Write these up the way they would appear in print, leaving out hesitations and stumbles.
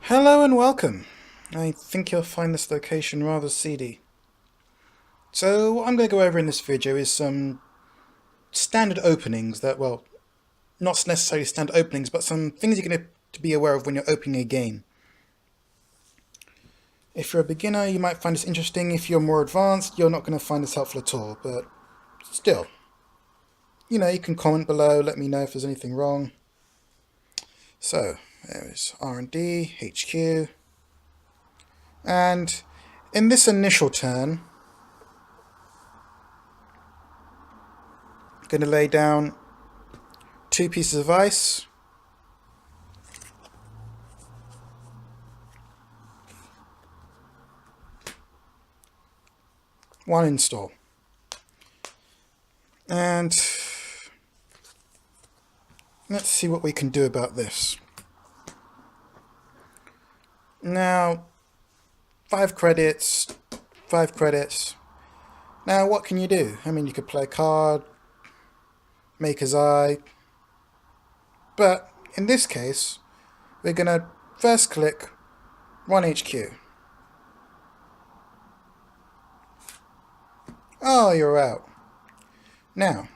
Hello and welcome. I think you'll find this location rather seedy. So what I'm going to go over in this video is some standard openings that, well, not necessarily standard openings, but some things you're going to be aware of when you're opening a game. If you're a beginner, you might find this interesting. If you're more advanced, you're not going to find this helpful at all, but still. You know, you can comment below, let me know if there's anything wrong. So, there's R&D, HQ, and in this initial turn, I'm going to lay down 2 pieces of ice, one install, and let's see what we can do about this. Now, 5 credits, 5 credits. Now, what can you do? I mean, you could play a card, Maker's Eye, but in this case, we're going to first click Run HQ. Oh, you're out. Now,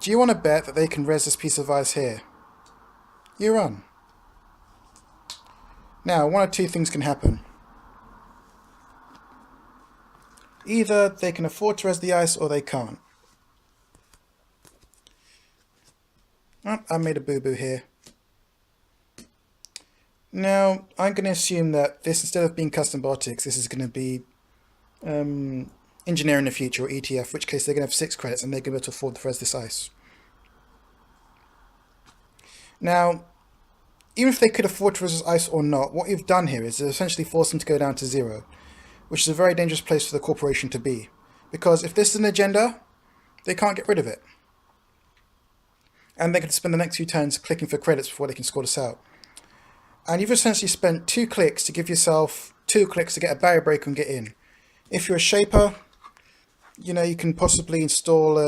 do you want to bet that they can res this piece of ice here? You run. Now, one of 2 things can happen. Either they can afford to res the ice or they can't. Oh, I made a boo-boo here. Now, I'm going to assume that this, instead of being custom biotics, this is going to be engineer in the future, or ETF, which case they're going to have 6 credits and they're going to be able to afford to res this ice. Now, even if they could afford to res this ice or not, what you've done here is essentially force them to go down to 0, which is a very dangerous place for the corporation to be. Because if this is an agenda, they can't get rid of it. And they can spend the next few turns clicking for credits before they can score this out. And you've essentially spent 2 clicks to give yourself 2 clicks to get a barrier breaker and get in. If you're a shaper, you know, you can possibly install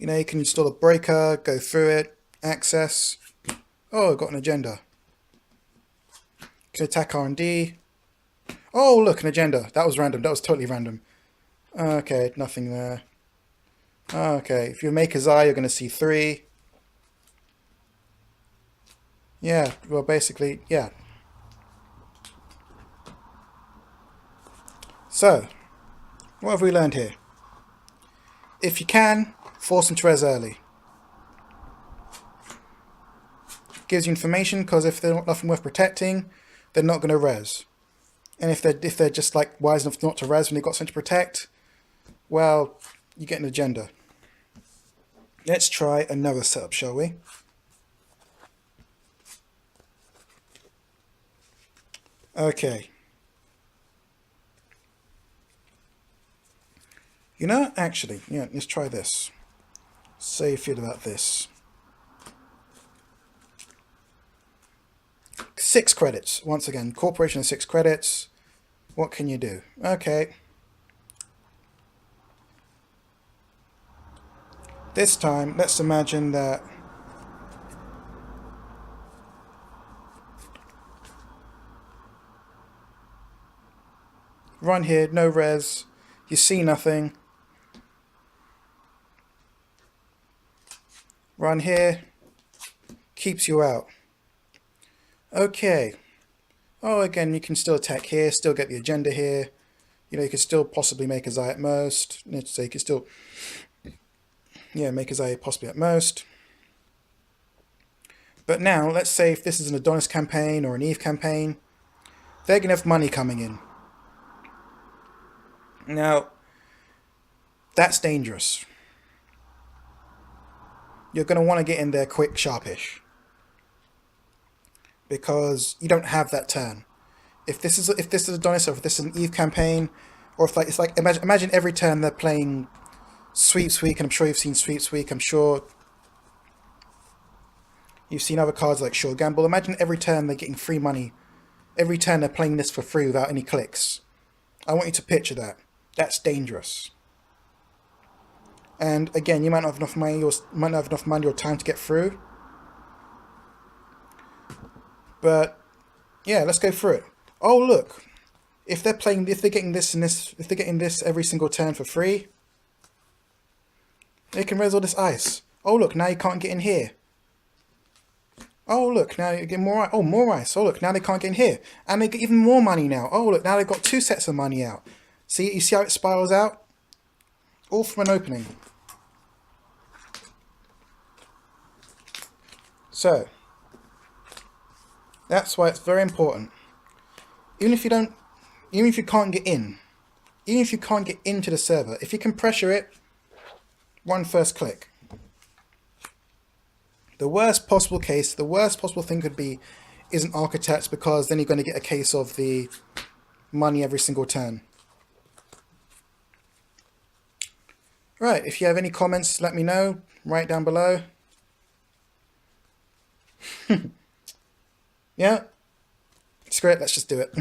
you can install a breaker, go through it, access. Oh, I've got an agenda. Can attack R&D. Oh, look, an agenda. That was random. That was totally random. Okay, nothing there. Okay, if you Maker's Eye, you're going to see 3. Yeah, well, basically, yeah. So, what have we learned here? If you can, force them to res early. Gives you information, because if they're nothing worth protecting, they're not going to res. And if they're just like wise enough not to res when they've got something to protect, well, you get an agenda. Let's try another setup, shall we? Okay. You know, actually, yeah, let's try this. Say how you feel about this. 6 credits. Once again, corporation 6 credits. What can you do? Okay. This time, let's imagine that run here, no res, you see nothing. Run here, keeps you out. Okay. Oh, again, you can still attack here, still get the agenda here. You know, you could still possibly make a Zai at most. Let's say you could still, yeah, make a Zai possibly at most. But now, let's say if this is an Adonis campaign or an Eve campaign, they're going to have money coming in. Now, that's dangerous. You're going to want to get in there quick, sharpish, because you don't have that turn. If this is Adonis, or if this is an Eve campaign, or if it's like imagine every turn they're playing Sweeps Week, and I'm sure you've seen Sweeps Week. I'm sure you've seen other cards like Sure Gamble. Imagine every turn they're getting free money. Every turn they're playing this for free without any clicks. I want you to picture that. That's dangerous. And again, you might not have enough money or time to get through. But yeah, let's go through it. Oh look, if they're getting this and this, if they're getting this every single turn for free, they can raise all this ice. Oh look, now you can't get in here. Oh look, now you get more ice. Oh, more ice. Oh look, now they can't get in here, and they get even more money now. Oh look, now they've got 2 sets of money out. See, you see how it spirals out? All from an opening. So that's why it's very important. Even if you can't get in, even if you can't get into the server, if you can pressure it, one first click. The worst possible case, the worst possible thing could be is an architect, because then you're going to get a case of the money every single turn. Right, if you have any comments, let me know. Right down below. Yeah, screw it, let's just do it.